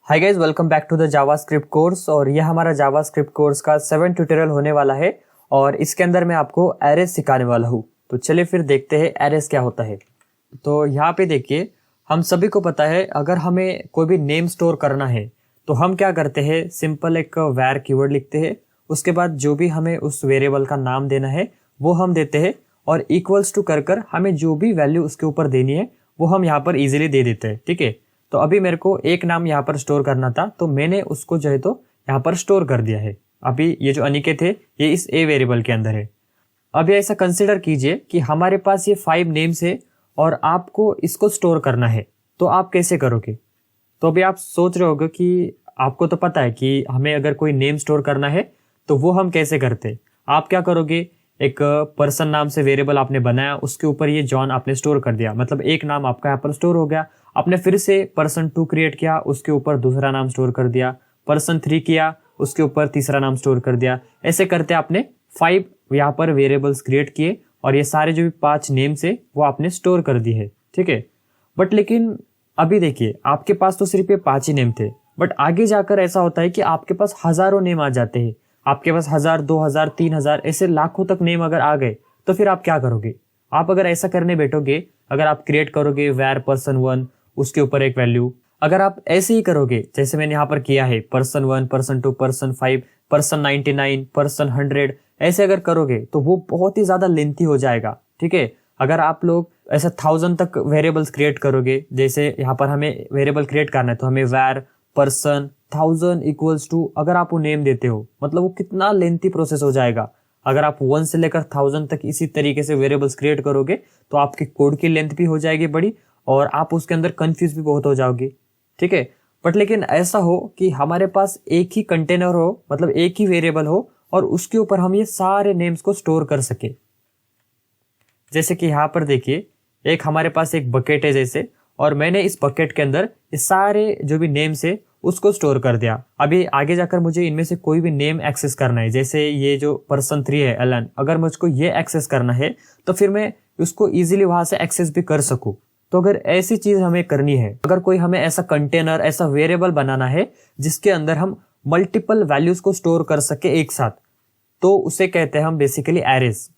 Hi guys, welcome back to the JavaScript course. और यह हमारा जावास्क्रिप्ट कोर्स का 7 ट्यूटोरियल होने वाला है और इसके अंदर मैं आपको एरेज सिखाने वाला हूँ। तो चलिए फिर देखते हैं एरेज क्या होता है। तो यहाँ पे देखिए, हम सभी को पता है अगर हमें कोई भी नेम स्टोर करना है तो हम क्या करते हैं, सिंपल एक वैर कीवर्ड लिखते हैं। उसके बाद जो भी हमें उस वेरिएबल का नाम देना है वो हम देते हैं और इक्वल्स टू कर हमें जो भी वैल्यू उसके ऊपर देनी है वो हम यहाँ पर इजीली दे देते हैं। ठीक है, तो अभी मेरे को एक नाम यहाँ पर स्टोर करना था तो मैंने उसको जो है तो यहाँ पर स्टोर कर दिया है। अभी ये जो अनिकेत है ये इस ए वेरिएबल के अंदर है। अभी ऐसा कंसिडर कीजिए कि हमारे पास ये 5 नेम्स है और आपको इसको स्टोर करना है, तो आप कैसे करोगे? तो अभी आप सोच रहे होगे कि आपको तो पता है कि हमें अगर कोई नेम स्टोर करना है तो वो हम कैसे करते। आप क्या करोगे, एक पर्सन नाम से वेरिएबल आपने बनाया, उसके ऊपर ये जॉन आपने स्टोर कर दिया, मतलब एक नाम आपका यहाँ पर स्टोर हो गया। आपने फिर से पर्सन 2 क्रिएट किया, उसके ऊपर दूसरा नाम स्टोर कर दिया, पर्सन 3 किया, उसके ऊपर तीसरा नाम स्टोर कर दिया। ऐसे करते आपने 5 यहाँ पर वेरिएबल्स क्रिएट किए और ये सारे जो भी 5 नेम्स है वो आपने स्टोर कर दिए है। ठीक है, बट लेकिन अभी देखिए, आपके पास तो सिर्फ ये 5 ही नेम थे, बट आगे जाकर ऐसा होता है कि आपके पास हजारों नेम आ जाते हैं। आपके पास 1000, 2000, 3000 ऐसे लाखों तक नेम अगर आ गए तो फिर आप क्या करोगे? आप अगर ऐसा करने बैठोगे, अगर आप क्रिएट करोगे वैर पर्सन 1, उसके ऊपर एक वैल्यू, अगर आप ऐसे ही करोगे जैसे मैंने यहाँ पर किया है, person 1, person 2, person 5, person 99, person 100, ऐसे अगर करोगे तो वो बहुत ही ज्यादा लेंथी हो जाएगा। ठीक है, अगर आप लोग ऐसा 1000 तक वेरिएबल्स क्रिएट करोगे, जैसे यहाँ पर हमें वेरिएबल क्रिएट करना है तो हमें वैर पर्सन 1000 इक्वल्स टू, अगर आप वो नेम देते हो, मतलब वो कितना लेंथी प्रोसेस हो जाएगा। अगर आप 1 से लेकर 1000 तक इसी तरीके से वेरिएबल्स क्रिएट करोगे तो आपके कोड की लेंथ भी हो जाएगी बड़ी और आप उसके अंदर कंफ्यूज भी बहुत हो जाओगे। ठीक है, बट लेकिन ऐसा हो कि हमारे पास एक ही कंटेनर हो, मतलब एक ही वेरिएबल हो और उसके ऊपर हम ये सारे नेम्स को स्टोर कर सके। जैसे कि यहाँ पर देखिए, एक हमारे पास एक बकेट है जैसे, और मैंने इस बकेट के अंदर ये सारे जो भी नेम्स है उसको स्टोर कर दिया। अभी आगे जाकर मुझे इनमें से कोई भी नेम एक्सेस करना है, जैसे ये जो पर्सन 3 है एलन, अगर मुझको ये एक्सेस करना है तो फिर मैं उसको इजीली वहां से एक्सेस भी कर सकूं। तो अगर ऐसी चीज हमें करनी है, अगर कोई हमें ऐसा कंटेनर, ऐसा वेरिएबल बनाना है जिसके अंदर हम मल्टीपल वैल्यूज को स्टोर कर सके एक साथ, तो उसे कहते हैं हम बेसिकली एरेज।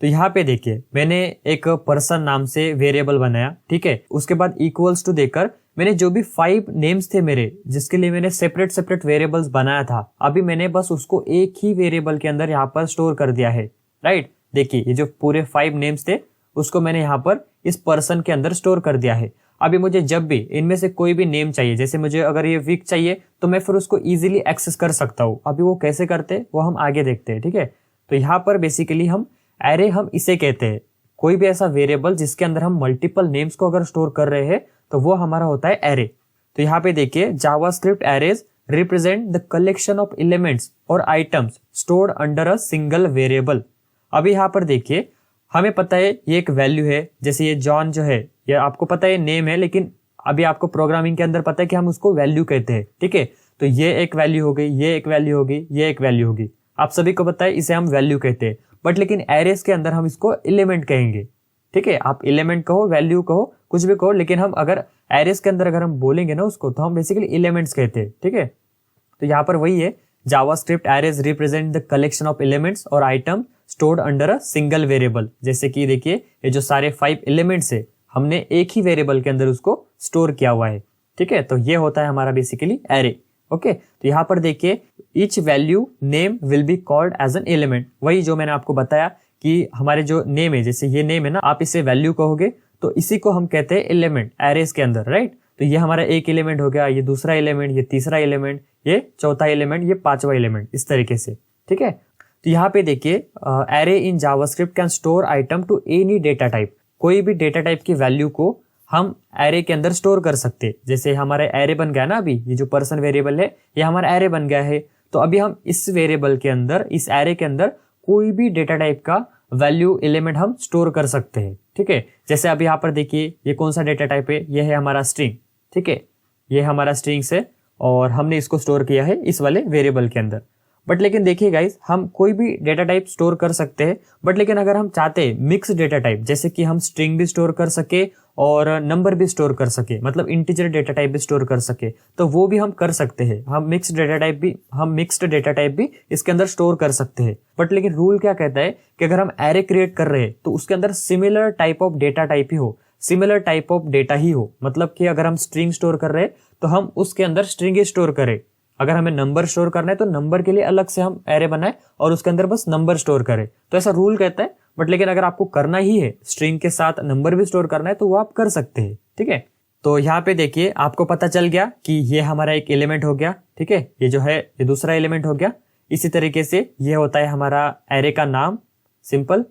तो यहाँ पे देखिए, मैंने एक पर्सन नाम से वेरिएबल बनाया। ठीक है, उसके बाद इक्वल्स टू देकर मैंने जो भी 5 नेम्स थे मेरे, जिसके लिए मैंने सेपरेट वेरिएबल्स बनाया था, अभी मैंने बस उसको एक ही वेरिएबल के अंदर यहाँ पर स्टोर कर दिया है। राइट, देखिए ये जो पूरे 5 नेम्स थे उसको मैंने यहाँ पर इस पर्सन के अंदर स्टोर कर दिया है। अभी मुझे जब भी इनमें से कोई भी नेम चाहिए, जैसे मुझे अगर ये वीक चाहिए तो मैं फिर उसको इजीली एक्सेस कर सकता हूँ। अभी वो कैसे करते वो हम आगे देखते हैं। ठीक है, तो यहाँ पर बेसिकली हम एरे, हम इसे कहते हैं कोई भी ऐसा वेरिएबल जिसके अंदर हम मल्टीपल नेम्स को अगर स्टोर कर रहे हैं तो वो हमारा होता है एरे। तो यहाँ पे देखिए, JavaScript arrays represent the collection of elements और items stored under a single variable. अभी यहाँ पर देखिए, हमें पता है ये एक वैल्यू है, जैसे ये जॉन जो है, ये आपको पता है नेम है, लेकिन अभी आपको प्रोग्रामिंग के अंदर पता है कि हम उसको वैल्यू कहते हैं। ठीक है, तो ये एक वैल्यू हो गई, ये एक वैल्यू होगी, ये एक वैल्यू होगी, आप सभी को पता है इसे हम वैल्यू कहते हैं। बट लेकिन एरेज के अंदर हम इसको एलिमेंट कहेंगे। ठीक है, आप एलिमेंट कहो, वैल्यू कहो, कुछ भी कहो, लेकिन हम अगर एरेज के अंदर अगर हम बोलेंगे ना उसको, तो हम बेसिकली एलिमेंट्स कहते हैं। ठीक है, तो यहाँ पर वही है, JavaScript arrays represent the collection of elements और item stored under a single variable. जैसे कि देखिए, ये जो सारे 5 एलिमेंट्स है हमने एक ही वेरिएबल के अंदर उसको स्टोर किया हुआ है। ठीक है, तो ये होता है हमारा बेसिकली एरे। ओके, तो यहाँ पर देखिए, each value name will be called as an element. वही जो मैंने आपको बताया कि हमारे जो नेम है, जैसे ये नेम है ना, आप इसे वैल्यू कहोगे तो इसी को हम कहते हैं एलिमेंट एरेज के अंदर। राइट, तो ये हमारा एक एलिमेंट हो गया, ये दूसरा एलिमेंट, ये तीसरा एलिमेंट, ये चौथा एलिमेंट, ये 5वां एलिमेंट, इस तरीके से। ठीक है, तो यहाँ पे देखिए, array in JavaScript can store item to any data type. कोई भी डेटा टाइप की वैल्यू को हम एरे के अंदर स्टोर कर सकते हैं। जैसे हमारा एरे बन गया ना, अभी ये जो पर्सन वेरिएबल है ये हमारा एरे बन गया है, तो अभी हम इस वेरिएबल के अंदर, इस एरे के अंदर कोई भी डेटा टाइप का वैल्यू एलिमेंट हम स्टोर कर सकते हैं। ठीक है, जैसे अभी यहाँ पर देखिए, ये कौन सा डेटा टाइप है, ये है हमारा स्ट्रिंग। ठीक है, ये हमारा स्ट्रिंग्स है और हमने इसको स्टोर किया है इस वाले वेरिएबल के अंदर। बट लेकिन देखिए गाइस, हम कोई भी डेटा टाइप स्टोर कर सकते हैं, बट लेकिन अगर हम चाहते हैं मिक्स डेटा टाइप, जैसे कि हम स्ट्रिंग भी स्टोर कर सके और नंबर भी स्टोर कर सके, मतलब इंटीजर डेटा टाइप भी स्टोर कर सके, तो वो भी हम कर सकते हैं। हम मिक्स्ड डेटा टाइप भी इसके अंदर स्टोर कर सकते हैं। बट लेकिन रूल क्या कहता है कि अगर हम एरे क्रिएट कर रहे हैं तो उसके अंदर similar type of data type ही हो, सिमिलर टाइप ऑफ डेटा ही हो। मतलब कि अगर हम स्ट्रिंग स्टोर कर रहे हैं तो हम उसके अंदर स्ट्रिंग ही स्टोर करें। अगर हमें नंबर स्टोर करना है तो नंबर के लिए अलग से हम एरे बनाए और उसके अंदर बस नंबर स्टोर करें। तो ऐसा रूल कहता है। बट लेकिन अगर आपको करना ही है, स्ट्रिंग के साथ नंबर भी स्टोर करना है, तो वो आप कर सकते हैं। ठीक है, तो यहाँ पे देखिए आपको पता चल गया कि ये हमारा एक एलिमेंट हो गया। ठीक है, ये जो है ये दूसरा एलिमेंट हो गया। इसी तरीके से ये होता है हमारा एरे का नाम, सिंपल।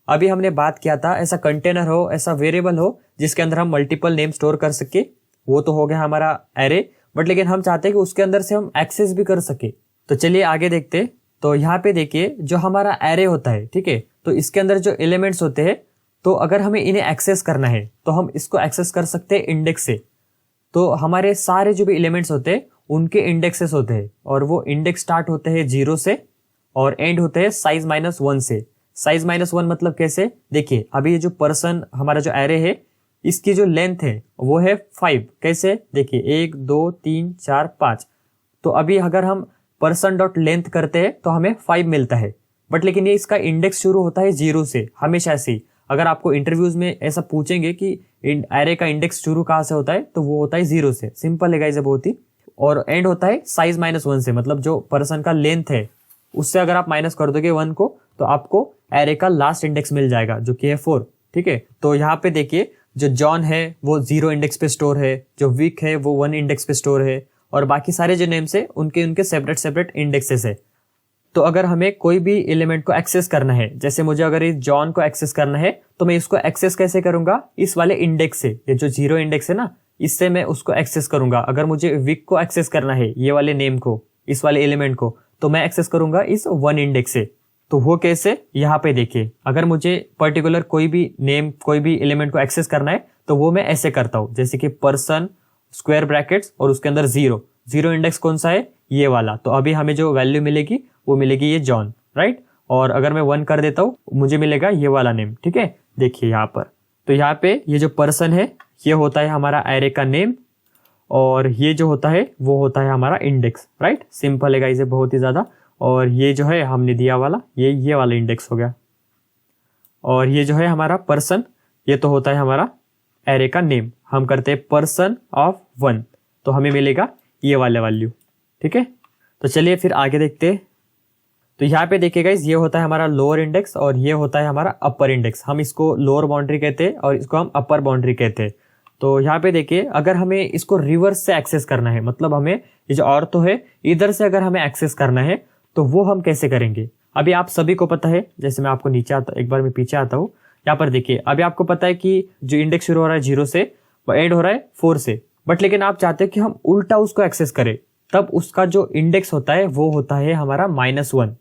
अभी हमने बात किया था ऐसा कंटेनर हो, ऐसा वेरिएबल हो जिसके अंदर हम मल्टीपल नेम स्टोर कर सके, वो तो हो गया हमारा एरे। बट लेकिन हम चाहते हैं कि उसके अंदर से हम एक्सेस भी कर सके। तो चलिए आगे देखते। तो यहाँ पे देखिए जो हमारा एरे होता है, ठीक है, तो इसके अंदर जो एलिमेंट्स होते हैं, तो अगर हमें इन्हें एक्सेस करना है तो हम इसको एक्सेस कर सकते हैं इंडेक्स से। तो हमारे सारे जो भी एलिमेंट्स होते हैं उनके इंडेक्सेस होते हैं, और वो इंडेक्स स्टार्ट होते हैं 0 से और एंड होते हैं साइज -1 से। साइज -1 मतलब कैसे, देखिए अभी ये जो पर्सन हमारा जो एरे है, इसकी जो लेंथ है वो है 5। कैसे, देखिए 1 2 3 4 5। तो अभी अगर हम पर्सन डॉट लेंथ करते हैं तो हमें 5 मिलता है। बट लेकिन ये इसका इंडेक्स शुरू होता है 0 से, हमेशा से ही। अगर आपको इंटरव्यूज में ऐसा पूछेंगे कि एरे का इंडेक्स शुरू कहाँ से होता है, तो वो होता है 0 से। सिंपल है गाइस बहुत ही। और एंड होता है साइज -1 से, मतलब जो पर्सन का लेंथ है उससे अगर आप माइनस कर दोगे 1 को, तो आपको एरे का लास्ट इंडेक्स मिल जाएगा जो कि है 4। ठीक है, तो यहाँ पे देखिए जो जॉन है वो 0 इंडेक्स पे स्टोर है, जो विक है वो 1 इंडेक्स पे स्टोर है, और बाकी सारे जो नेम्स है उनके सेपरेट इंडेक्सेस है। तो अगर हमें कोई भी एलिमेंट को एक्सेस करना है, जैसे मुझे अगर इस जॉन को एक्सेस करना है, तो मैं इसको एक्सेस कैसे करूंगा, इस वाले इंडेक्स से। ये जो 0 इंडेक्स है ना, इससे मैं उसको एक्सेस करूंगा। अगर मुझे विक को एक्सेस करना है, ये वाले नेम को, इस वाले एलिमेंट को, तो मैं एक्सेस करूंगा इस 1 इंडेक्स से। तो वो कैसे, यहाँ पे देखिए, अगर मुझे पर्टिकुलर कोई भी नेम, कोई भी एलिमेंट को एक्सेस करना है तो वो मैं ऐसे करता हूँ, जैसे कि पर्सन स्क्वायर ब्रैकेट्स और उसके अंदर 0 इंडेक्स कौन सा है, ये वाला। तो अभी हमें जो वैल्यू मिलेगी वो मिलेगी ये जॉन, राइट। और अगर मैं 1 कर देता हूँ, मुझे मिलेगा ये वाला नेम। ठीक है, देखिए यहाँ पर, तो यहाँ पे ये जो पर्सन है ये होता है हमारा एरे का नेम, और ये जो होता है वो होता है हमारा इंडेक्स, राइट। सिंपल है गाइस, बहुत ही ज्यादा। और ये जो है हमने दिया वाला, ये वाला इंडेक्स हो गया। और ये जो है हमारा पर्सन, ये तो होता है हमारा एरे का नेम। हम करते हैं पर्सन ऑफ 1, तो हमें मिलेगा ये वाले वैल्यू। ठीक है, तो चलिए फिर आगे देखते हैं। तो यहाँ पे देखिए गाइस, ये होता है हमारा लोअर इंडेक्स और ये होता है हमारा अपर इंडेक्स। हम इसको लोअर बाउंड्री कहते हैं और इसको हम अपर बाउंड्री कहते हैं। तो यहाँ पे देखिए, अगर हमें इसको रिवर्स से एक्सेस करना है, मतलब हमें ये जो और तो है इधर से अगर हमें एक्सेस करना है, तो वो हम कैसे करेंगे। अभी आप सभी को पता है, जैसे मैं आपको नीचे आता, एक बार मैं पीछे आता हूँ। यहाँ पर देखिए, अभी आपको पता है कि जो इंडेक्स शुरू हो रहा है 0 से, वो एंड हो रहा है 4 से। बट लेकिन आप चाहते हैं कि हम उल्टा उसको एक्सेस करें, तब उसका जो इंडेक्स होता है वो होता है हमारा -1।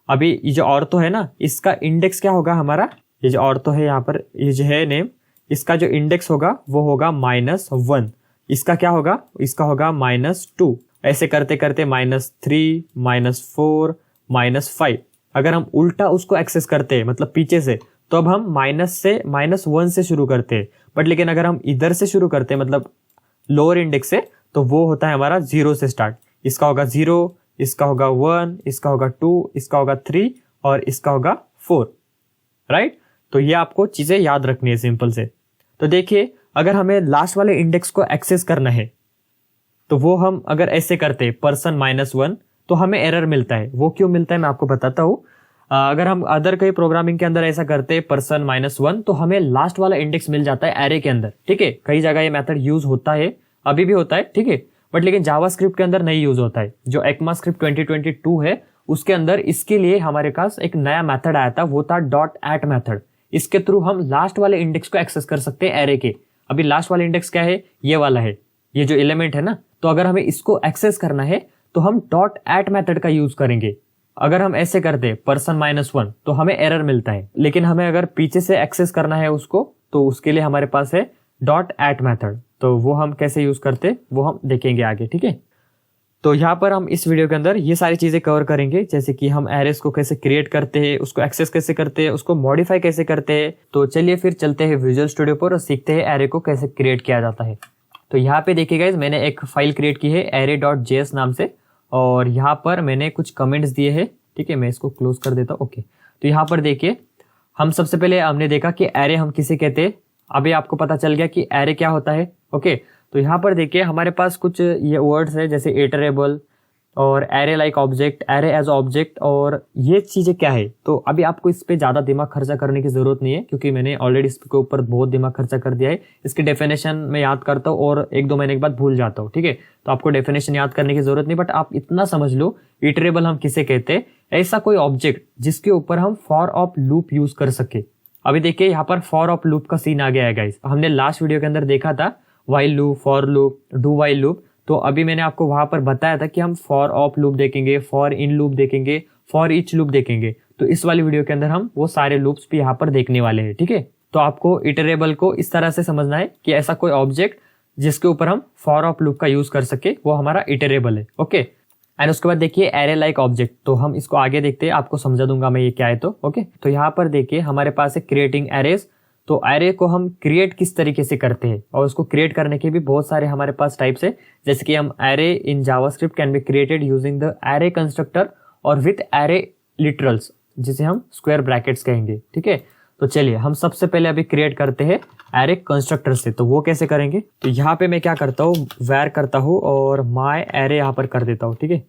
अभी ये जो और तो है ना, इसका इंडेक्स क्या होगा हमारा, ये जो और तो है यहाँ पर, ये जो है नेम, इसका जो इंडेक्स होगा वो होगा -1। इसका क्या होगा, इसका होगा -2। ऐसे करते करते -3, -4, -5। अगर हम उल्टा उसको एक्सेस करते हैं, मतलब पीछे से, तो अब हम -1 से शुरू करते हैं। बट लेकिन अगर हम इधर से शुरू करते हैं, मतलब लोअर इंडेक्स से, तो वो होता है हमारा 0 से स्टार्ट। इसका होगा 0, इसका होगा 1, इसका होगा 2, इसका होगा 3 और इसका होगा 4, राइट। तो ये आपको चीजें याद रखनी है सिंपल से। तो देखिए, अगर हमें लास्ट वाले इंडेक्स को एक्सेस करना है, तो वो हम अगर ऐसे करते पर्सन -1, तो हमें एरर मिलता है। वो क्यों मिलता है मैं आपको बताता हूँ। अगर हम अदर कई प्रोग्रामिंग के अंदर ऐसा करते पर्सन -1, तो हमें लास्ट वाला इंडेक्स मिल जाता है एरे के अंदर। ठीक है, कई जगह ये मेथड यूज होता है, अभी भी होता है। ठीक है, बट लेकिन जावास्क्रिप्ट के अंदर नहीं यूज होता है। जो ECMAScript 2022 है, उसके अंदर इसके लिए हमारे पास एक नया मेथड आया था, वो था .at मेथड। इसके थ्रू हम लास्ट वाले इंडेक्स को एक्सेस कर सकते हैं एरे के। अभी लास्ट वाला इंडेक्स क्या है, ये वाला है, ये जो एलिमेंट है ना। तो अगर हमें इसको एक्सेस करना है तो हम .at मेथड का यूज करेंगे। अगर हम ऐसे करते पर्सन -1, तो हमें एरर मिलता है। लेकिन हमें अगर पीछे से एक्सेस करना है उसको, तो उसके लिए हमारे पास है .at मेथड। तो वो हम कैसे यूज करते, वो हम देखेंगे आगे। ठीक है, तो यहाँ पर हम इस वीडियो के अंदर ये सारी चीजें कवर करेंगे, जैसे कि हम एरेस को कैसे क्रिएट करते हैं, उसको एक्सेस कैसे करते हैं, उसको मॉडिफाई कैसे करते हैं। तो चलिए फिर चलते हैं विजुअल स्टूडियो पर और सीखते हैं एरे को कैसे क्रिएट किया जाता है। तो यहाँ पे देखिए गाइस, मैंने एक फाइल क्रिएट की है array.js नाम से, और यहाँ पर मैंने कुछ कमेंट्स दिए हैं। ठीक है, मैं इसको क्लोज कर देता हूँ। ओके, तो यहाँ पर देखिए, हम सबसे पहले हमने देखा कि एरे हम किसे कहते हैं। अभी आपको पता चल गया कि एरे क्या होता है। ओके, तो यहाँ पर देखिए हमारे पास कुछ ये वर्ड्स है, जैसे इटरेबल और array like object, array as object, और ये चीजें क्या है। तो अभी आपको इस पे ज्यादा दिमाग खर्चा करने की जरूरत नहीं है, क्योंकि मैंने ऑलरेडी इसके ऊपर बहुत दिमाग खर्चा कर दिया है। इसकी डेफिनेशन मैं याद करता हूँ और 1-2 महीने के बाद भूल जाता हूँ। ठीक है, तो आपको डेफिनेशन याद करने की जरूरत नहीं, बट आप इतना समझ लो, इटरेबल हम किसे कहते हैं, ऐसा कोई ऑब्जेक्ट जिसके ऊपर हम फॉर ऑफ लूप यूज कर सके। अभी देखिए यहाँ पर फॉर ऑफ लूप का सीन आ गया है गाइस। हमने लास्ट वीडियो के अंदर देखा था while loop, for loop, do while loop. तो अभी मैंने आपको वहां पर बताया था कि हम फॉर ऑफ लूप देखेंगे, फॉर इन लूप देखेंगे, फॉर ईच लूप देखेंगे। तो इस वाली वीडियो के अंदर हम वो सारे लूप्स भी यहाँ पर देखने वाले हैं। ठीक है, तो आपको इटरेबल को इस तरह से समझना है कि ऐसा कोई ऑब्जेक्ट जिसके ऊपर हम फॉर ऑफ लूप का यूज कर सके, वो हमारा इटरेबल है। ओके, एंड उसके बाद देखिए एरे लाइक ऑब्जेक्ट। तो हम इसको आगे देखते हैं, आपको समझा दूंगा मैं ये क्या है। तो ओके, तो यहाँ पर देखिए हमारे पास है क्रिएटिंग एरेज। तो एरे को हम क्रिएट किस तरीके से करते हैं, और उसको क्रिएट करने के भी बहुत सारे हमारे पास टाइप्स है। जैसे कि हम array in JavaScript can be created using the array constructor और विथ एरे लिटरल्स, जिसे हम स्क्वायर ब्रैकेट्स कहेंगे। ठीक है, तो चलिए हम सबसे पहले अभी क्रिएट करते हैं एरे कंस्ट्रक्टर से। तो वो कैसे करेंगे, तो यहाँ पे मैं क्या करता हूँ, वैर करता हूँ और माई एरे यहाँ पर कर देता हूँ। ठीक है,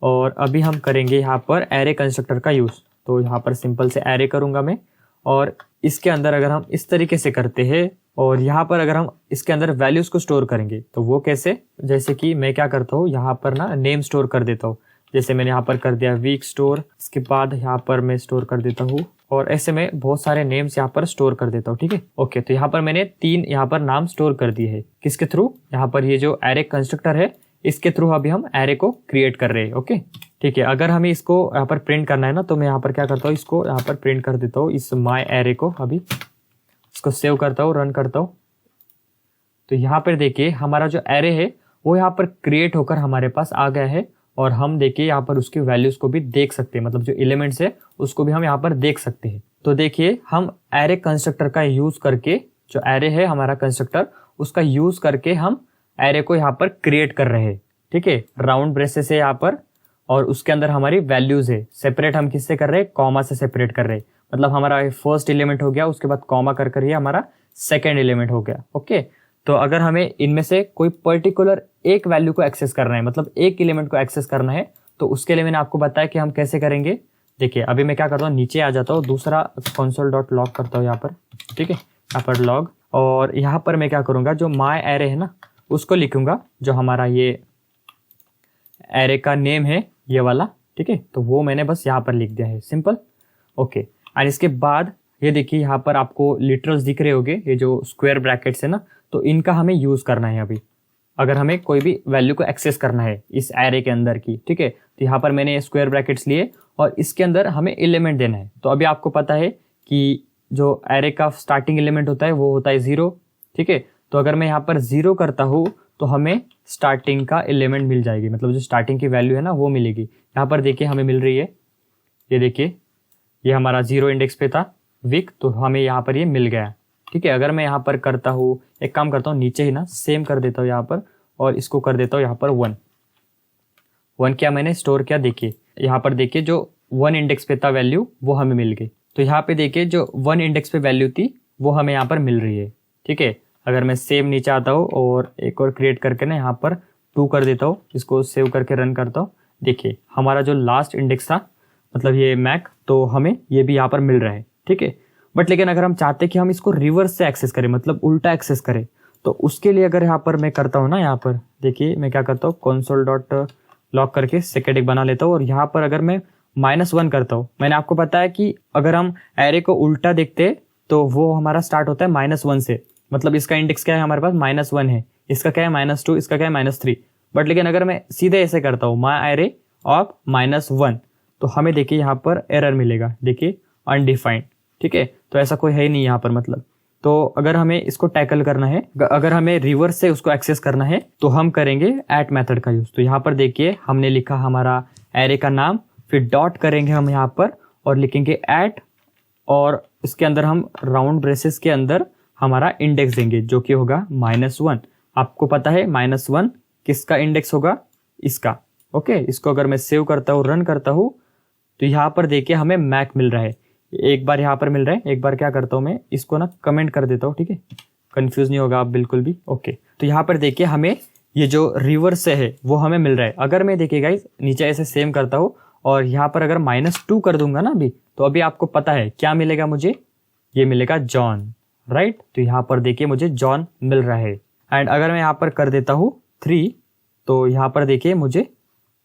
और अभी हम करेंगे यहाँ पर एरे कंस्ट्रक्टर का यूज। तो यहाँ पर सिंपल से एरे करूंगा मैं, और इसके अंदर अगर हम इस तरीके से करते हैं, और यहाँ पर अगर हम इसके अंदर वैल्यूज को स्टोर करेंगे, तो वो कैसे, जैसे कि मैं क्या करता हूँ, यहाँ पर ना नेम स्टोर कर देता हूँ। जैसे मैंने यहाँ पर कर दिया वीक स्टोर, इसके बाद यहाँ पर मैं स्टोर कर देता हूँ, और ऐसे में बहुत सारे नेम्स यहाँ पर स्टोर कर देता हूँ। ठीक है, ओके, तो यहाँ पर मैंने 3 यहाँ पर नाम स्टोर कर दिए है। किसके थ्रू, यहाँ पर ये जो एरे कंस्ट्रक्टर है, इसके थ्रू अभी हम एरे को क्रिएट कर रहे हैं। ओके, ठीक है, अगर हमें इसको यहाँ पर प्रिंट करना है ना, तो मैं यहाँ पर क्या करता हूँ, इसको यहाँ पर प्रिंट कर देता हूँ, इस माई एरे को। अभी इसको सेव करता हूँ, रन करता हूँ। तो यहाँ पर देखिए हमारा जो एरे है वो यहाँ पर क्रिएट होकर हमारे पास आ गया है, और हम देखिए यहाँ पर उसकी वैल्यूज को भी देख सकते हैं, मतलब जो एलिमेंट्स है उसको भी हम यहाँ पर देख सकते हैं। तो देखिए हम एरे कंस्ट्रक्टर का यूज करके, जो एरे है हमारा कंस्ट्रक्टर, उसका यूज करके हम एरे को यहाँ पर क्रिएट कर रहे हैं। ठीक है, राउंड ब्रेसेस है यहाँ पर, और उसके अंदर हमारी वैल्यूज है। सेपरेट हम किससे कर रहे हैं, कॉमा से सेपरेट कर रहे हैं। मतलब हमारा फर्स्ट एलिमेंट हो गया, उसके बाद कॉमा कर ये हमारा सेकेंड एलिमेंट हो गया। ओके, तो अगर हमें इनमें से कोई पर्टिकुलर एक वैल्यू को एक्सेस करना है, मतलब एक एलिमेंट को एक्सेस करना है, तो उसके लिए मैंने आपको बताया कि हम कैसे करेंगे। देखिए अभी मैं क्या करता हूँ, नीचे आ जाता हूँ, दूसरा console.log करता हूँ यहाँ पर। ठीक है, यहाँ पर लॉग, और यहाँ पर मैं क्या करूँगा, जो माई एरे है ना उसको लिखूंगा, जो हमारा ये एरे का नेम है ये वाला। ठीक है, तो वो मैंने बस यहाँ पर लिख दिया है, सिंपल। ओके, और इसके बाद ये देखिए यहाँ पर आपको लिटरल्स दिख रहे होंगे, ये जो स्क्वायर ब्रैकेट्स है ना, तो इनका हमें यूज करना है अभी, अगर हमें कोई भी वैल्यू को एक्सेस करना है इस एरे के अंदर की। ठीक है, तो यहाँ पर मैंने स्क्वायर ब्रैकेट्स लिए, और इसके अंदर हमें एलिमेंट देना है। तो अभी आपको पता है कि जो एरे का स्टार्टिंग एलिमेंट होता है वो होता है 0। ठीक है, तो अगर मैं यहाँ पर 0 करता हूँ तो हमें स्टार्टिंग का एलिमेंट मिल जाएगी, मतलब जो स्टार्टिंग की वैल्यू है ना वो मिलेगी। यहाँ पर देखिए हमें मिल रही है, ये देखिए ये हमारा 0 इंडेक्स पे था वीक, तो हमें यहाँ पर ये मिल गया। ठीक है, अगर मैं यहाँ पर करता हूँ, एक काम करता हूँ, नीचे ही ना सेम कर देता हूँ यहाँ पर, और इसको कर देता हूँ यहाँ पर 1 क्या मैंने स्टोर किया। देखिए यहाँ पर देखिए जो 1 इंडेक्स पे था वैल्यू वो हमें मिल गई। तो यहाँ पे देखिए जो 1 इंडेक्स पे वैल्यू थी वो हमें यहाँ पर मिल रही है। ठीक है, अगर मैं सेम नीचे आता हूँ और एक और क्रिएट करके ना यहाँ पर 2 कर देता हूँ, इसको सेव करके रन करता हूँ, देखिए हमारा जो लास्ट इंडेक्स था, मतलब ये मैक, तो हमें ये भी यहाँ पर मिल रहा है। ठीक है, बट लेकिन अगर हम चाहते कि हम इसको रिवर्स से एक्सेस करें, मतलब उल्टा एक्सेस करें, तो उसके लिए अगर यहाँ पर मैं करता हूँ ना, यहाँ पर देखिए मैं क्या करता हूँ, console.log करके सेकेंड एक बना लेता हूँ, और यहाँ पर अगर मैं -1 करता हूँ, मैंने आपको बताया कि अगर हम एरे को उल्टा देखते तो वो हमारा स्टार्ट होता है -1 से, मतलब इसका इंडेक्स क्या है हमारे पास -1 है, इसका क्या है -2, इसका क्या है -3। बट लेकिन अगर मैं सीधे ऐसे करता हूँ माई एरे ऑफ -1, तो हमें देखिए यहाँ पर एरर मिलेगा, देखिए अनडिफाइंड। ठीक है, तो ऐसा कोई है ही नहीं यहाँ पर, मतलब तो अगर हमें इसको टैकल करना है, अगर हमें रिवर्स से उसको एक्सेस करना है तो हम करेंगे एट मेथड का यूज। तो यहाँ पर देखिए हमने लिखा हमारा एरे का नाम, फिर डॉट करेंगे हम यहाँ पर और लिखेंगे एट, और इसके अंदर हम राउंड ब्रेसेस के अंदर हमारा इंडेक्स देंगे जो कि होगा -1। आपको पता है -1 किसका इंडेक्स होगा, इसका। ओके, इसको अगर मैं सेव करता हूँ, रन करता हूँ, तो यहाँ पर देखिए हमें मैक मिल रहा है। एक बार यहाँ पर मिल रहा है, एक बार क्या करता हूँ मैं इसको ना कमेंट कर देता हूँ, ठीक है, कंफ्यूज नहीं होगा आप बिल्कुल भी। ओके, तो यहाँ पर देखिए हमें ये जो रिवर्स से है वो हमें मिल रहा है। अगर मैं देखिए गाइस नीचे ऐसे सेम करता हूँ और यहाँ पर अगर -2 कर दूंगा ना अभी, तो अभी आपको पता है क्या मिलेगा मुझे, ये मिलेगा जॉन, राइट। तो यहाँ पर देखिए मुझे जॉन मिल रहा है। एंड अगर मैं यहाँ पर कर देता हूँ 3, तो यहाँ पर देखिए मुझे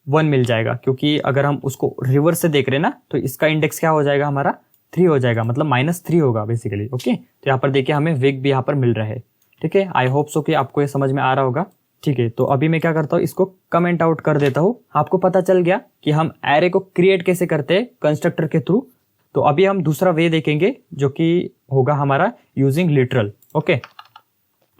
1 मिल जाएगा, क्योंकि अगर हम उसको रिवर्स से देख रहे हैं ना तो इसका इंडेक्स क्या हो जाएगा, हमारा 3 हो जाएगा, मतलब -3 होगा बेसिकली। ओके, तो यहाँ पर देखिए हमें विग भी यहाँ पर मिल रहा है। ठीक है, आई होप सो कि आपको ये समझ में आ रहा होगा। ठीक है, तो अभी मैं क्या करता हूँ, इसको कमेंट आउट कर देता हूँ। आपको पता चल गया कि हम एरे को क्रिएट कैसे करते हैं कंस्ट्रक्टर के थ्रू। तो अभी हम दूसरा वे देखेंगे जो कि होगा हमारा यूजिंग लिटरल। ओके,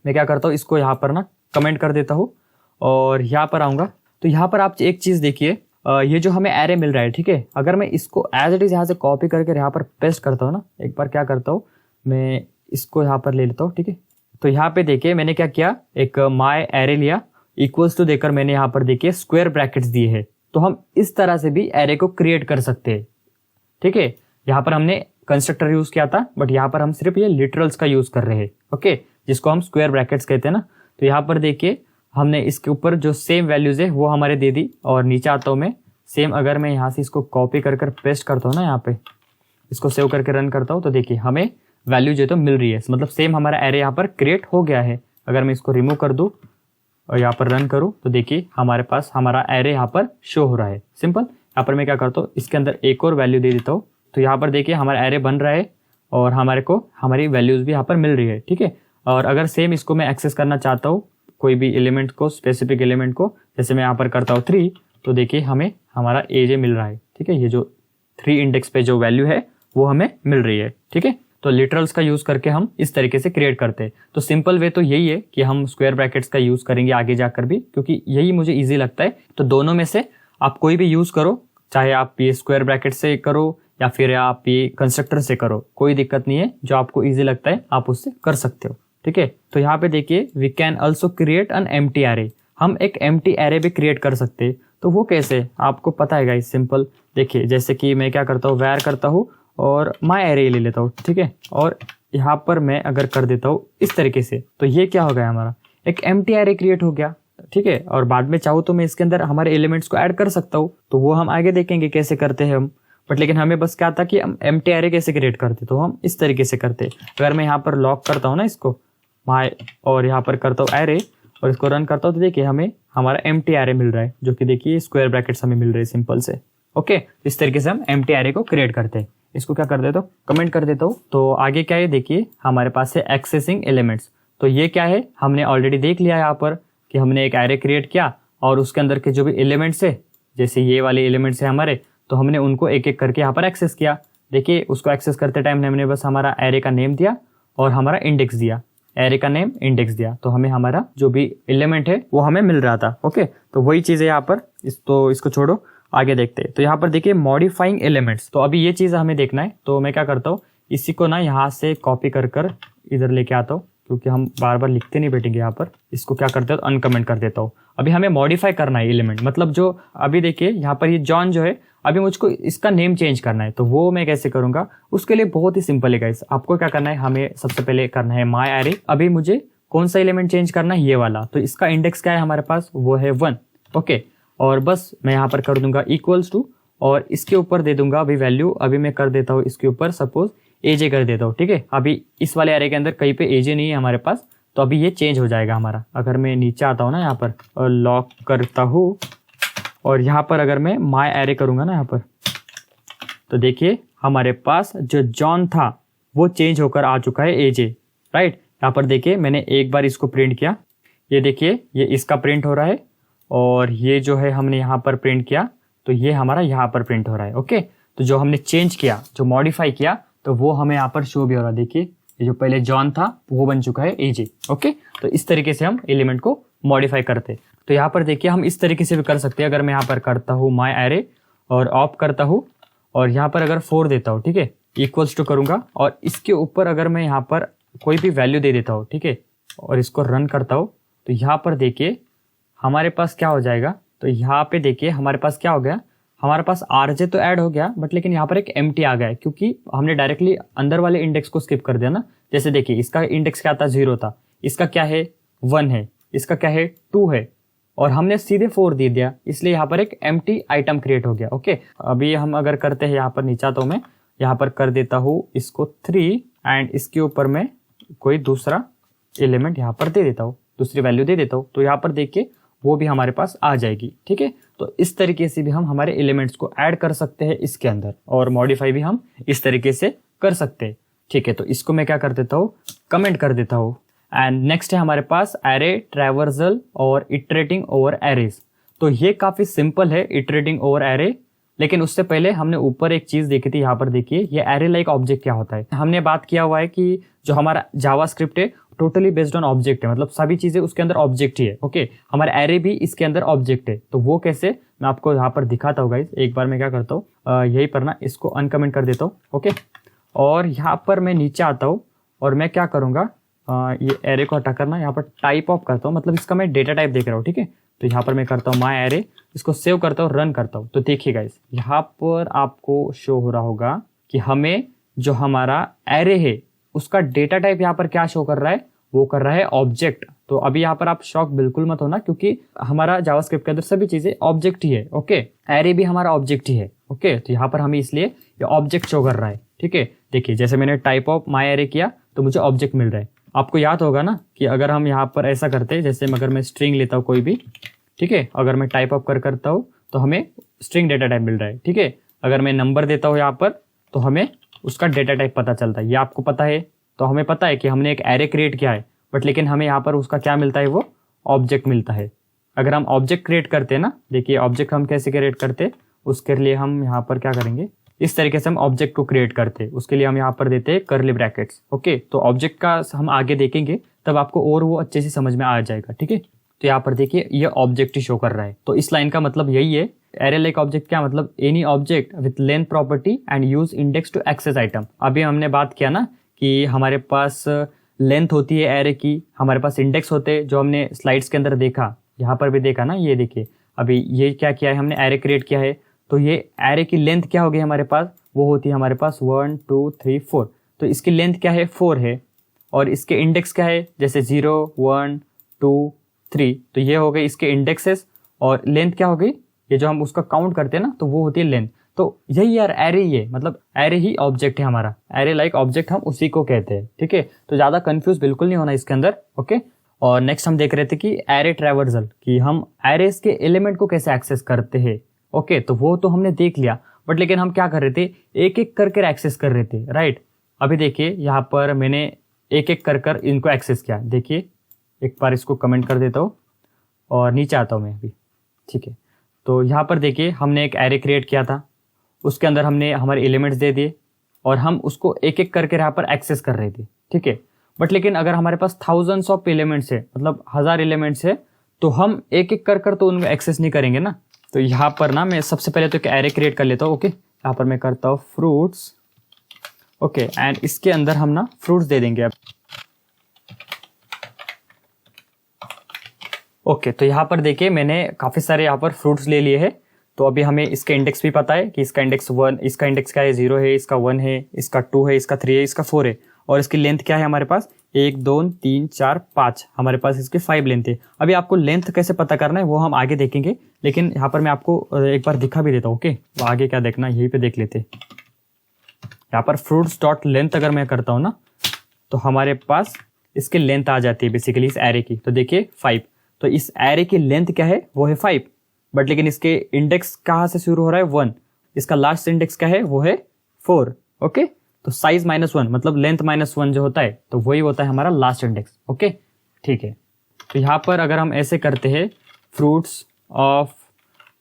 मैं क्या करता हूँ, इसको यहाँ पर ना कमेंट कर देता हूँ और यहाँ पर आऊंगा। तो यहाँ पर आप एक चीज देखिए, ये जो हमें एरे मिल रहा है, ठीक है, अगर मैं इसको एज इट इज यहाँ से कॉपी करके यहाँ पर पेस्ट करता हूँ ना, एक बार क्या करता हूँ मैं इसको यहाँ पर ले लेता हूँ। ठीक है, तो यहाँ पे देखिए मैंने क्या किया, एक माय एरे लिया, इक्वल्स टू देकर मैंने यहाँ पर देखिए स्क्वायर ब्रैकेट्स दिए हैं। तो हम इस तरह से भी एरे को क्रिएट कर सकते हैं। ठीक है, यहाँ पर हमने कंस्ट्रक्टर यूज किया था, बट यहाँ पर हम सिर्फ ये लिटरल्स का यूज कर रहे हैं। ओके, जिसको हम स्क्वायर ब्रैकेट्स कहते हैं ना। तो यहाँ पर देखिए हमने इसके ऊपर जो सेम वैल्यूज है वो हमारे दे दी, और नीचे आता हूँ मैं सेम, अगर मैं यहाँ से इसको कॉपी कर पेस्ट करता हूँ ना, यहाँ पे इसको सेव करके रन करता हूँ, तो देखिए हमें वैल्यू जो तो मिल रही है, मतलब सेम हमारा एरे यहाँ पर क्रिएट हो गया है। अगर मैं इसको रिमूव कर दूँ और यहाँ पर रन करूँ तो देखिए हमारे पास हमारा एरे यहाँ पर शो हो रहा है। सिंपल। यहाँ पर मैं क्या करता हूँ, इसके अंदर एक और वैल्यू दे देता हूँ, तो यहाँ पर देखिए हमारा एरे बन रहा है और हमारे को हमारी वैल्यूज भी यहाँ पर मिल रही है। ठीक है, और अगर सेम इसको मैं एक्सेस करना चाहता हूँ कोई भी एलिमेंट को, स्पेसिफिक एलिमेंट को, जैसे मैं यहाँ पर करता हूँ 3, तो देखिए हमें हमारा एजे मिल रहा है। ठीक है, ये जो 3 इंडेक्स पे जो वैल्यू है वो हमें मिल रही है। ठीक है, तो लिटरल्स का यूज करके हम इस तरीके से क्रिएट करते हैं। तो सिंपल वे तो यही है कि हम स्क्वायर ब्रैकेट्स का यूज करेंगे आगे जाकर भी, क्योंकि यही मुझे इजी लगता है। तो दोनों में से आप कोई भी यूज करो, चाहे आप ये स्क्वायर ब्रैकेट से करो या फिर आप ये कंस्ट्रक्टर से करो, कोई दिक्कत नहीं है। जो आपको इजी लगता है आप उससे कर सकते हो। ठीक है, तो यहाँ पे देखिए we can also create an empty array. हम एक एम्प्टी एरे भी क्रिएट कर सकते हैं। तो वो कैसे, आपको पता है गाइस, सिंपल। देखिए जैसे कि मैं क्या करता हूँ, वैर करता हूँ और माई एरे ले लेता हूँ। ठीक है, और यहाँ पर मैं अगर कर देता हूँ इस तरीके से, तो ये क्या हो गया, हमारा एक एम्प्टी एरे क्रिएट हो गया। ठीक है, और बाद में चाहूँ तो मैं इसके अंदर हमारे एलिमेंट्स को ऐड कर सकता हूँ, तो वो हम आगे देखेंगे कैसे करते हैं हम। बट लेकिन हमें बस क्या था कि हम एम्प्टी एरे कैसे क्रिएट करते, तो हम इस तरीके से करते। अगर मैं यहाँ पर लॉक करता हूँ ना इसको माय, और यहाँ पर करता हूँ एरे और इसको रन करता हूँ, तो देखिए हमें हमारा एम्प्टी एरे मिल रहा है, जो कि देखिए स्क्वायर ब्रैकेट्स हमें मिल रहे हैं सिंपल से। ओके, इस तरीके से हम एम्प्टी एरे को क्रिएट करते हैं। इसको क्या कर देता हूँ, कमेंट कर देता हूँ। तो आगे क्या है देखिए, हमारे पास है एक्सेसिंग एलिमेंट्स। तो ये क्या है, हमने ऑलरेडी देख लिया यहाँ पर कि हमने एक एरे क्रिएट किया और उसके अंदर के जो भी एलिमेंट्स है, जैसे ये वाले एलिमेंट्स है हमारे, तो हमने उनको एक एक करके यहाँ पर एक्सेस किया। देखिए उसको एक्सेस करते टाइम हमने बस हमारा एरे का नेम दिया और हमारा इंडेक्स दिया, एरे का नेम इंडेक्स दिया, तो हमें हमारा जो भी एलिमेंट है वो हमें मिल रहा था। ओके, तो वही चीज़ है यहाँ पर। तो इसको छोड़ो, आगे देखते हैं। तो यहाँ पर देखिए मॉडिफाइंग एलिमेंट्स, तो अभी ये चीज़ हमें देखना है। तो मैं क्या करता हूँ, इसी को ना यहाँ से कॉपी कर इधर लेके आता हूँ, क्योंकि हम बार बार लिखते नहीं बैठेंगे यहाँ पर। इसको क्या करते हो, अनकमेंट कर देता हूँ। अभी हमें मॉडिफाई करना है एलिमेंट, मतलब जो अभी देखिए यहाँ पर ये जॉन जो है, अभी मुझको इसका नेम चेंज करना है। तो वो मैं कैसे करूंगा, उसके लिए बहुत ही सिंपल है गाइस। आपको क्या करना है, हमें सबसे पहले करना है माय एरे। अभी मुझे कौन सा एलिमेंट चेंज करना है, ये वाला। तो इसका इंडेक्स क्या है हमारे पास, वो है 1। ओके, और बस मैं यहाँ पर कर दूंगा इक्वल्स टू, और इसके ऊपर दे दूंगा अभी वैल्यू। अभी मैं कर देता हूँ इसके ऊपर सपोज एजे कर देता हूँ। ठीक है, अभी इस वाले एरे के अंदर कहीं पे एजे नहीं है हमारे पास, तो अभी ये चेंज हो जाएगा हमारा। अगर मैं नीचे आता हूँ ना यहाँ पर और लॉक करता हूँ, और यहाँ पर अगर मैं माय एरे करूंगा ना यहाँ पर, तो देखिए हमारे पास जो जॉन था वो चेंज होकर आ चुका है एजे। राइट, यहाँ पर देखिए मैंने एक बार इसको प्रिंट किया, ये देखिए ये इसका प्रिंट हो रहा है, और ये जो है हमने यहाँ पर प्रिंट किया तो ये हमारा यहाँ पर प्रिंट हो रहा है। ओके, तो जो हमने चेंज किया, जो मॉडिफाई किया, तो वो हमें यहाँ पर शो भी हो रहा है। देखिए ये जो पहले जॉन था वो बन चुका है एजे। ओके, तो इस तरीके से हम एलिमेंट को मॉडिफाई करते हैं। तो यहाँ पर देखिए हम इस तरीके से भी कर सकते हैं। अगर मैं यहाँ पर करता हूँ माई एरे और ऑफ करता हूँ और यहाँ पर अगर 4 देता हूँ, ठीक है, इक्वल्स टू करूँगा और इसके ऊपर अगर मैं यहाँ पर कोई भी वैल्यू दे देता हूँ, ठीक है, और इसको रन करता हूँ, तो यहाँ पर देखिए हमारे पास क्या हो जाएगा। तो यहाँ पे देखिए हमारे पास क्या हो गया, हमारे पास RJ तो ऐड हो गया बट लेकिन यहाँ पर एक एम्प्टी आ गया है क्योंकि हमने डायरेक्टली अंदर वाले इंडेक्स को स्किप कर दिया ना। जैसे देखिए इसका इंडेक्स क्या था, 0 था, इसका क्या है 1 है, इसका क्या है 2 है और हमने सीधे 4 दे दिया, इसलिए यहाँ पर एक एम्प्टी आइटम क्रिएट हो गया। ओके, अभी हम अगर करते हैं यहाँ पर नीचे आता हूँ मैं, यहाँ पर कर देता हूँ इसको 3 एंड इसके ऊपर मैं कोई दूसरा एलिमेंट यहाँ पर दे देता हूँ, दूसरी वैल्यू दे देता हूँ, तो यहाँ पर देखिए वो भी हमारे पास आ जाएगी। ठीक है, तो इस तरीके से भी हम हमारे एलिमेंट्स को ऐड कर सकते हैं इसके अंदर और मॉडिफाई भी हम इस तरीके से कर सकते हैं। ठीक है, तो इसको मैं क्या कर देता हूँ, कमेंट कर देता हूँ। एंड नेक्स्ट है हमारे पास एरे ट्रैवर्सल और इटरेटिंग ओवर एरेज। तो ये काफी सिंपल है इटरेटिंग ओवर एरे, लेकिन उससे पहले हमने ऊपर एक चीज देखी थी। यहाँ पर देखिए ये एरे लाइक ऑब्जेक्ट क्या होता है। हमने बात किया हुआ है कि जो हमारा जावास्क्रिप्ट है टोटली बेस्ड ऑन ऑब्जेक्ट है, मतलब सभी चीजें उसके अंदर ऑब्जेक्ट ही है। ओके, हमारा एरे भी इसके अंदर ऑब्जेक्ट है। तो वो कैसे, मैं आपको यहाँ पर दिखाता हूँ गाइस। एक बार मैं क्या करता हूँ, यही पर ना इसको अनकमेंट कर देता हूँ। ओके, और यहाँ पर मैं नीचे आता हूँ और मैं क्या करूँगा, ये एरे को हटा करना, यहाँ पर टाइप ऑफ करता हूँ, मतलब इसका मैं डेटा टाइप देख रहा हूँ। ठीक है, तो यहाँ पर मैं करता हूँ माई एरे, इसको सेव करता हूँ, रन करता हूँ। तो देखिए गाइस यहाँ पर आपको शो हो रहा होगा कि हमें जो हमारा एरे है उसका डेटा टाइप यहाँ पर क्या शो कर रहा है, वो कर रहा है ऑब्जेक्ट। तो अभी यहाँ पर आप शॉक बिल्कुल मत होना क्योंकि हमारा जावास्क्रिप्ट के अंदर सभी चीजें ऑब्जेक्ट ही है। ओके, एरे भी हमारा ऑब्जेक्ट ही है। ओके, तो यहाँ पर हमें इसलिए ये ऑब्जेक्ट शो कर रहा है। ठीक है, देखिए जैसे मैंने टाइप ऑफ माई एरे किया तो मुझे ऑब्जेक्ट मिल रहा है। आपको याद होगा ना कि अगर हम यहाँ पर ऐसा करते हैं, जैसे अगर मैं स्ट्रिंग लेता हूँ कोई भी, ठीक है, अगर मैं टाइप ऑफ करता हूँ तो हमें स्ट्रिंग डेटा टाइप मिल रहा है। ठीक है, अगर मैं नंबर देता हूँ यहाँ पर तो हमें उसका डेटा टाइप पता चलता है। ये आपको पता है, तो हमें पता है कि हमने एक एरे क्रिएट किया है, बट लेकिन हमें यहाँ पर उसका क्या मिलता है, वो ऑब्जेक्ट मिलता है। अगर हम ऑब्जेक्ट क्रिएट करते हैं ना, देखिए ऑब्जेक्ट हम कैसे क्रिएट करते हैं, उसके लिए हम यहाँ पर क्या करेंगे, इस तरीके से हम ऑब्जेक्ट को क्रिएट करते हैं। उसके लिए हम यहाँ पर देते हैं कर्ली ब्रैकेट्स। ओके, तो ऑब्जेक्ट का हम आगे देखेंगे तब आपको और वो अच्छे से समझ में आ जाएगा। ठीक है, तो यहाँ पर देखिए ये ऑब्जेक्ट ही शो कर रहा है। तो इस लाइन का मतलब यही है, एरे लाइक ऑब्जेक्ट क्या मतलब, any object with length property and use index to access item. अभी हमने बात किया ना कि हमारे पास लेंथ होती है एरे की, हमारे पास इंडेक्स होते हैं, जो हमने स्लाइड्स के अंदर देखा, यहाँ पर भी देखा ना। ये देखिए अभी ये क्या किया है, हमने एरे क्रिएट किया है, तो ये एरे की लेंथ क्या होगी हमारे पास, वो होती है हमारे पास 1 2 3 4। तो इसकी लेंथ क्या है, 4 है, और इसके इंडेक्स क्या है, जैसे 0 1 2 3, तो ये हो गए इसके इंडेक्सेस, और लेंथ क्या हो गई, ये जो हम उसका काउंट करते हैं ना, तो वो होती है लेंथ। तो यही यार एरे ही है, मतलब एरे ही ऑब्जेक्ट है हमारा, एरे लाइक ऑब्जेक्ट हम उसी को कहते हैं। ठीक है, तो ज्यादा कंफ्यूज बिल्कुल नहीं होना इसके अंदर। ओके, और नेक्स्ट हम देख रहे थे कि एरे ट्रैवर्सल, कि हम एरेस के एलिमेंट को कैसे एक्सेस करते हैं। ओके, तो वो तो हमने देख लिया, बट लेकिन हम क्या कर रहे थे, एक एक करके एक्सेस कर रहे थे, राइट। अभी देखिए यहाँ पर मैंने एक एक कर इनको एक्सेस किया। देखिए एक बार इसको कमेंट कर देता हूँ और नीचे आता हूँ मैं अभी। ठीक है, तो यहाँ पर देखिए हमने एक एरे क्रिएट किया था, उसके अंदर हमने हमारे एलिमेंट्स दे दिए और हम उसको एक एक करके यहाँ पर एक्सेस कर रहे थे। ठीक है, बट लेकिन अगर हमारे पास थाउजेंड्स ऑफ एलिमेंट्स है, मतलब 1000 एलिमेंट्स है, तो हम एक एक कर तो उनको एक्सेस नहीं करेंगे ना। तो यहाँ पर ना मैं सबसे पहले तो एक एरे क्रिएट कर लेता हूँ। ओके, यहाँ पर मैं करता हूँ फ्रूट्स। ओके, एंड इसके अंदर हम ना फ्रूट्स दे देंगे अब। ओके, तो यहाँ पर देखिए मैंने काफी सारे यहाँ पर फ्रूट्स ले लिए हैं। तो अभी हमें इसके इंडेक्स भी पता है कि इसका इंडेक्स 1, इसका इंडेक्स क्या है, 0 है, इसका 1 है, इसका 2 है, इसका 3 है, इसका 4 है, और इसकी लेंथ क्या है हमारे पास, 1 2 3 4 5, हमारे पास इसके 5 लेंथ है। अभी आपको लेंथ कैसे पता करना है वो हम आगे देखेंगे, लेकिन यहाँ पर मैं आपको एक बार दिखा भी देता हूँ। ओके, वो आगे क्या देखना यहीं पे देख लेते। यहाँ पर फ्रूट्स डॉट लेंथ अगर मैं करता हूँ ना, तो हमारे पास इसकी लेंथ आ जाती है बेसिकली इस एरे की। तो देखिए 5, तो इस एरे की लेंथ क्या है, वो है 5, बट लेकिन इसके इंडेक्स कहाँ से शुरू हो रहा है, 1, इसका लास्ट इंडेक्स क्या है, वो है 4। ओके, तो साइज -1 मतलब लेंथ -1 जो होता है, तो वही होता है हमारा लास्ट इंडेक्स। ओके, ठीक है, तो यहाँ पर अगर हम ऐसे करते हैं फ्रूट्स ऑफ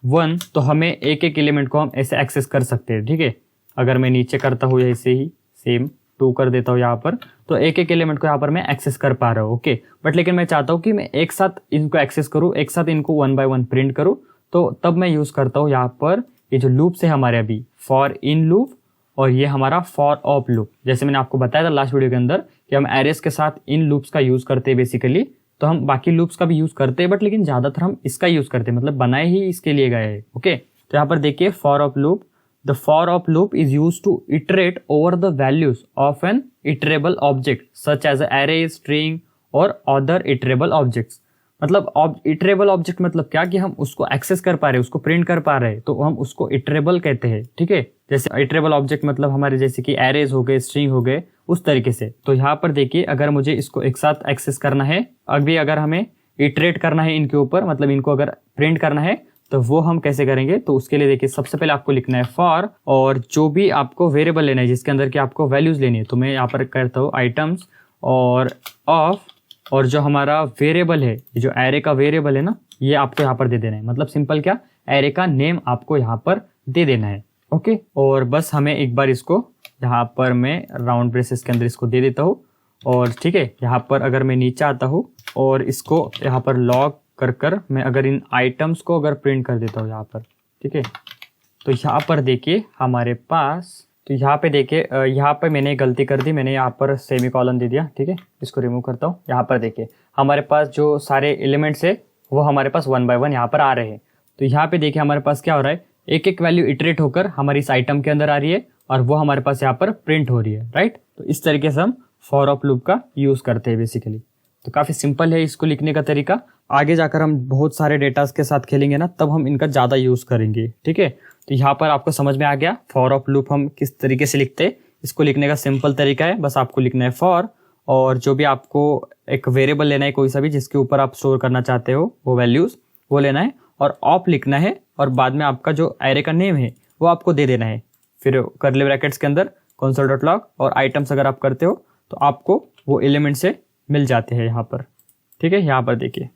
1, तो हमें एक एक एलिमेंट को हम ऐसे एक्सेस कर सकते हैं। ठीक है, अगर मैं नीचे करता हूँ ऐसे ही सेम, 2 कर देता हूँ यहाँ पर, तो एक एक एलिमेंट को यहाँ पर मैं एक्सेस कर पा रहा हूँ। ओके, बट लेकिन मैं चाहता हूँ कि मैं एक साथ इनको एक्सेस करूँ, एक साथ इनको 1 बाय 1 प्रिंट करूँ, तो तब मैं यूज़ करता हूँ यहाँ पर ये जो लूप्स है हमारे अभी, फॉर इन लूप और ये हमारा फॉर ऑफ लूप। जैसे मैंने आपको बताया था लास्ट वीडियो के अंदर कि हम एरेस के साथ इन लूप्स का यूज़ करते हैं बेसिकली, तो हम बाकी लूप्स का भी यूज़ करते हैं, बट लेकिन ज़्यादातर हम इसका यूज़ करते हैं, मतलब बनाए ही इसके लिए गए हैं। ओके, तो यहाँ पर देखिए for of loop, the for of loop is use to iterate over the values of an iterable object such as array, string और अदर इटरेबल ऑब्जेक्ट्स। मतलब इटरेबल ऑब्जेक्ट मतलब क्या, कि हम उसको एक्सेस कर पा रहे हैं, उसको प्रिंट कर पा रहे हैं, तो हम उसको इटरेबल कहते हैं। ठीक है, जैसे इटरेबल ऑब्जेक्ट मतलब हमारे जैसे कि एरेज हो गए, स्ट्रिंग हो गए, उस तरीके से। तो यहाँ पर देखिए अगर मुझे इसको एक साथ एक्सेस करना है, अभी अगर हमें इटरेट करना है इनके ऊपर, मतलब इनको अगर प्रिंट करना है, तो वो हम कैसे करेंगे, तो उसके लिए देखिए सबसे पहले आपको लिखना है फॉर, और जो भी आपको वेरिएबल लेना है जिसके अंदर की आपको वैल्यूज लेनी है, तो मैं यहाँ पर करता हूँ आइटम्स और ऑफ, और जो हमारा वेरिएबल है, जो एरे का वेरिएबल है ना, ये आपको यहाँ पर दे देना है। मतलब सिंपल क्या, एरे का नेम आपको यहाँ पर दे देना है। ओके, और बस हमें एक बार इसको यहाँ पर मैं राउंड ब्रेसेस के अंदर इसको दे देता हूँ, और ठीक है, यहाँ पर अगर मैं नीचे आता हूँ और इसको यहाँ पर लॉग कर मैं अगर इन आइटम्स को अगर प्रिंट कर देता हूँ यहाँ पर, ठीक है, तो यहाँ पर देखिए हमारे पास, तो यहाँ पे देखिए यहाँ पे मैंने गलती कर दी, मैंने यहाँ पर सेमी कॉलन दे दिया। ठीक है, इसको रिमूव करता हूँ। यहाँ पर देखिए हमारे पास जो सारे एलिमेंट्स है वो हमारे पास 1 बाय 1 यहाँ पर आ रहे हैं। तो यहाँ पे देखिए हमारे पास क्या हो रहा है, एक एक वैल्यू इटरेट होकर हमारी इस आइटम के अंदर आ रही है और वो हमारे पास यहाँ पर प्रिंट हो रही है। राइट, तो इस तरीके से हम फॉर ऑफ लूप का यूज़ करते हैं बेसिकली। तो काफ़ी सिंपल है इसको लिखने का तरीका। आगे जाकर हम बहुत सारे डेटास के साथ खेलेंगे ना, तब हम इनका ज़्यादा यूज़ करेंगे। ठीक है, तो यहाँ पर आपको समझ में आ गया फॉर ऑफ लूप हम किस तरीके से लिखते हैं। इसको लिखने का सिंपल तरीका है, बस आपको लिखना है फॉर, और जो भी आपको एक वेरिएबल लेना है कोई सा भी जिसके ऊपर आप स्टोर करना चाहते हो वो वैल्यूज़, वो लेना है, और ऑफ लिखना है, और बाद में आपका जो एरे का नेम है वो आपको दे देना है। फिर कर्ली ब्रैकेट्स के अंदर कंसोल डॉट लॉग और आइटम्स अगर आप करते हो तो आपको वो एलिमेंट से मिल जाते हैं यहाँ पर। ठीक है, यहाँ पर देखिए।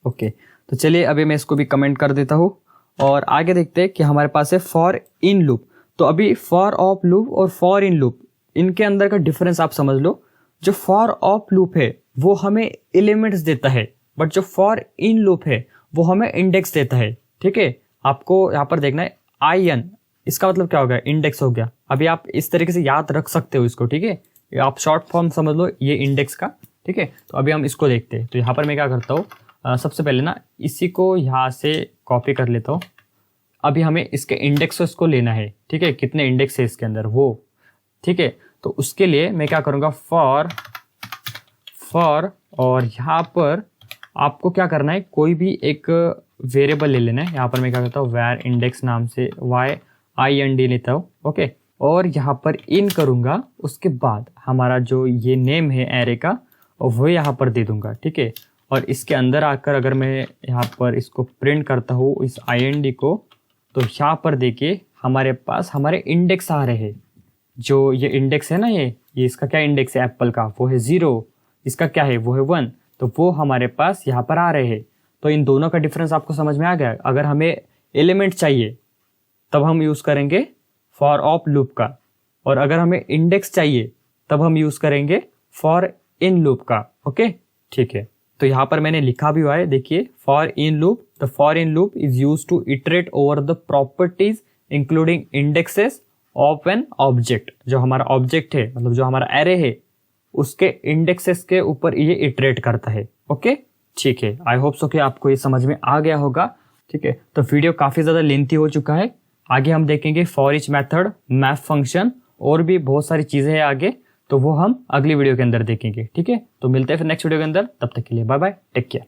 ओके, तो चलिए अभी मैं इसको भी कमेंट कर देता हूँ और आगे देखते हैं कि हमारे पास है फॉर इन लूप। तो अभी फॉर ऑफ लूप और फॉर इन लूप, इनके अंदर का डिफरेंस आप समझ लो। जो फॉर ऑफ लूप है वो हमें एलिमेंट्स देता है, बट जो फॉर इन लूप है वो हमें इंडेक्स देता है। ठीक है, आपको यहाँ पर देखना है IN, इसका मतलब क्या हो गया, इंडेक्स हो गया। अभी आप इस तरीके से याद रख सकते हो इसको। ठीक है, आप शॉर्ट फॉर्म समझ लो ये इंडेक्स का। ठीक है, तो अभी हम इसको देखते हैं। तो यहाँ पर मैं क्या करता हूँ, सबसे पहले ना इसी को यहाँ से कॉपी कर लेता हूँ। अभी हमें इसके इंडेक्स को लेना है। ठीक है, कितने इंडेक्स है इसके अंदर वो। ठीक है, तो उसके लिए मैं क्या करूँगा, फॉर और यहाँ पर आपको क्या करना है, कोई भी एक वेरिएबल ले लेना है। यहाँ पर मैं क्या करता हूँ, वैर इंडेक्स नाम से YIND लेता हूँ। ओके, और यहाँ पर इन करूँगा, उसके बाद हमारा जो ये नेम है एरे का वो यहाँ पर दे दूँगा। ठीक है, और इसके अंदर आकर अगर मैं यहाँ पर इसको प्रिंट करता हूँ इस IND को, तो यहाँ पर देखिए हमारे पास हमारे इंडेक्स आ रहे हैं। जो ये इंडेक्स है ना, ये इसका क्या इंडेक्स है एप्पल का, वो है 0, इसका क्या है वो है 1, तो वो हमारे पास यहाँ पर आ रहे हैं। तो इन दोनों का डिफरेंस आपको समझ में आ गया। अगर हमें एलिमेंट चाहिए तब हम यूज़ करेंगे फॉर ऑफ लूप का, और अगर हमें इंडेक्स चाहिए तब हम यूज़ करेंगे फॉर इन लूप का। ओके, ठीक है, तो यहाँ पर मैंने लिखा भी हुआ है, देखिए for in loop, the for in loop is use to iterate over the properties including indexes of an object. जो हमारा ऑब्जेक्ट है, मतलब जो हमारा एरे है, उसके इंडेक्सेस के ऊपर ये इटरेट करता है। ओके, ठीक है, आई होप सो कि आपको ये समझ में आ गया होगा। ठीक है, तो वीडियो काफ़ी ज़्यादा लेंथी हो चुका है। आगे हम देखेंगे for each method, map function, और भी बहुत सारी चीज़ें हैं आगे, तो वो हम अगली वीडियो के अंदर देखेंगे। ठीक है, तो मिलते हैं फिर नेक्स्ट वीडियो के अंदर। तब तक के लिए बाय बाय, टेक केयर।